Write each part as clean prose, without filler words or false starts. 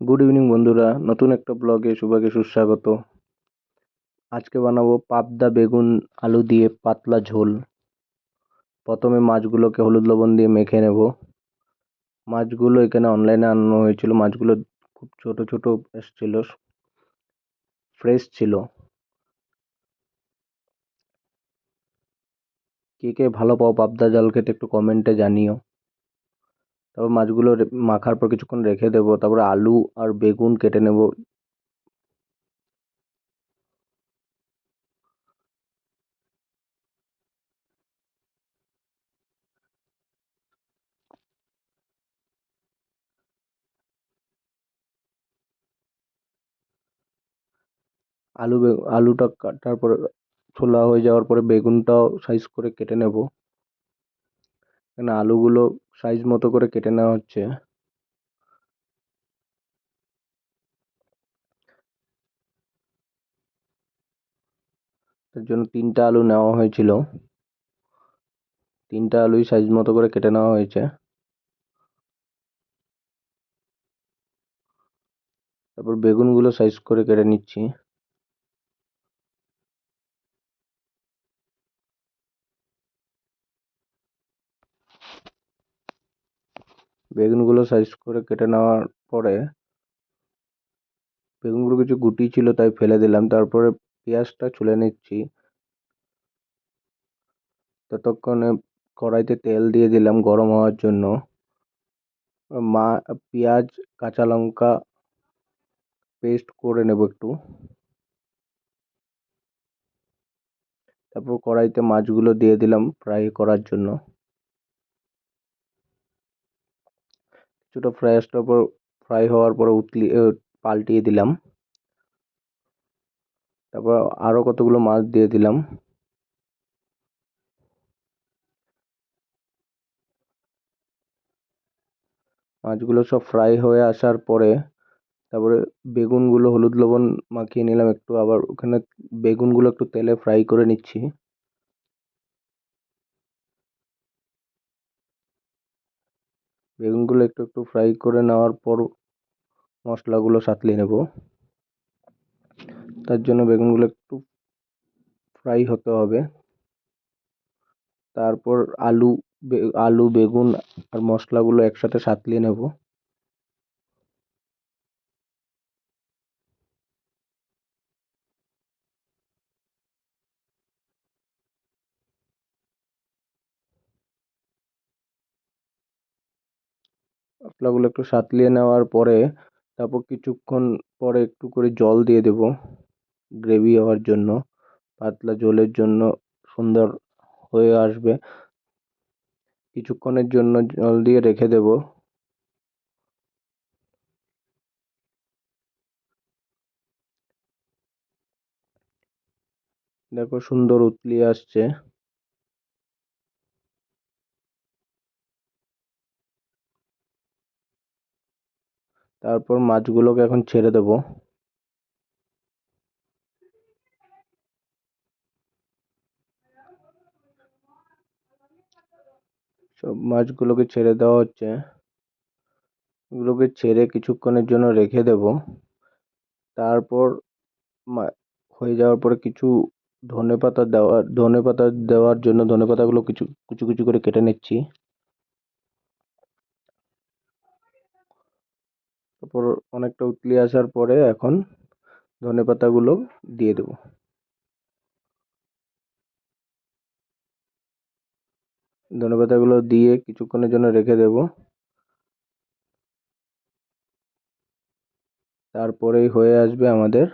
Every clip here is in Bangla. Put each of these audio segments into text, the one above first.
গুড ইভিনিং বন্ধুরা, নতুন একটা ব্লগে সবাইকে সুস্বাগত। আজকে বানাবো পাবদা বেগুন আলু দিয়ে পাতলা ঝোল। প্রথমে মাছগুলোকে হলুদ লবণ দিয়ে মেখে নেব। মাছগুলো এখানে অনলাইনে আনানো হয়েছিল। মাছগুলো খুব ছোট ছোট এসেছিল, ফ্রেশ ছিল। কে কে ভালো পাও পাবদা জাল খেতে একটু কমেন্টে জানিও। তারপর মাছগুলো মাখার পর কিছুক্ষণ রেখে দেবো। তারপরে আলু আর বেগুন কেটে নেব। আলুটা কাটার পরে ছোলা হয়ে যাওয়ার পরে বেগুনটাও সাইজ করে কেটে নেব। এখানে আলুগুলো সাইজ মতো করে কেটে নেওয়া হচ্ছে। তার জন্য 3টা আলু নেওয়া হয়েছিল। 3টা আলুই সাইজ মতো করে কেটে নেওয়া হয়েছে। তারপর বেগুনগুলো সাইজ করে কেটে নিচ্ছি। বেগুনগুলো সাইজ করে কেটে নেওয়ার পরে বেগুনগুলো কিছু গুটি ছিল তাই ফেলে দিলাম। তারপরে পেঁয়াজটা ছুলে নিচ্ছি। ততক্ষণে কড়াইতে তেল দিয়ে দিলাম গরম হওয়ার জন্য। মা পেঁয়াজ কাঁচা লঙ্কা পেস্ট করে নেব একটু। তারপর কড়াইতে মাছগুলো দিয়ে দিলাম ফ্রাই করার জন্য। কিছুটা ফ্রাই হওয়ার পর পাল্টিয়ে দিলাম। তারপর আরো কতগুলো মাছ দিয়ে দিলাম। মাছগুলো সব ফ্রাই হয়ে আসার পরে তারপরে বেগুনগুলো হলুদ লবণ মাখিয়ে নিলাম একটু। আবার ওখানে বেগুনগুলো একটু তেলে ফ্রাই করে নিচ্ছি। বেগুনগুলো একটু একটু ফ্রাই করে নেওয়ার পর মশলাগুলো সাঁতলিয়ে নেব। তার জন্য বেগুনগুলো একটু ফ্রাই হতে হবে। তারপর আলু বেগুন আর মশলাগুলো একসাথে সাঁতলিয়ে নেব। মশলাগুলো একটু সাঁতলিয়ে নেওয়ার পরে তারপর কিছুক্ষণ পরে একটু করে জল দিয়ে দেব গ্রেভি হওয়ার জন্য। পাতলা ঝোলের জন্য সুন্দর হয়ে আসবে। কিছুক্ষণের জন্য জল দিয়ে রেখে দেব। দেখো সুন্দর উতলিয়ে আসছে। তারপর মাছগুলোকে এখন ছেড়ে দেব। সব মাছগুলোকে ছেড়ে দেওয়া হচ্ছে। এগুলোকে ছেড়ে কিছুক্ষণের জন্য রেখে দেব। তারপর হয়ে যাওয়ার পরে কিছু ধনেপাতা দেওয়ার জন্য ধনেপাতাগুলো কিছু কুচি কুচি করে কেটে নিচ্ছি। তারপর অনেকটা উতলিয়ে আসার পরে এখন ধনেপাতাগুলো দিয়ে দেব। ধনেপাতাগুলো দিয়ে কিছুক্ষণের জন্য রেখে দেব। তারপরেই হয়ে আসবে আমাদের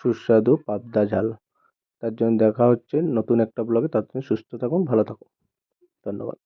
সুস্বাদু পাবদা ঝাল। তার জন্য দেখা হচ্ছে নতুন একটা ব্লগে। তার জন্য সুস্থ থাকুন, ভালো থাকুন। ধন্যবাদ।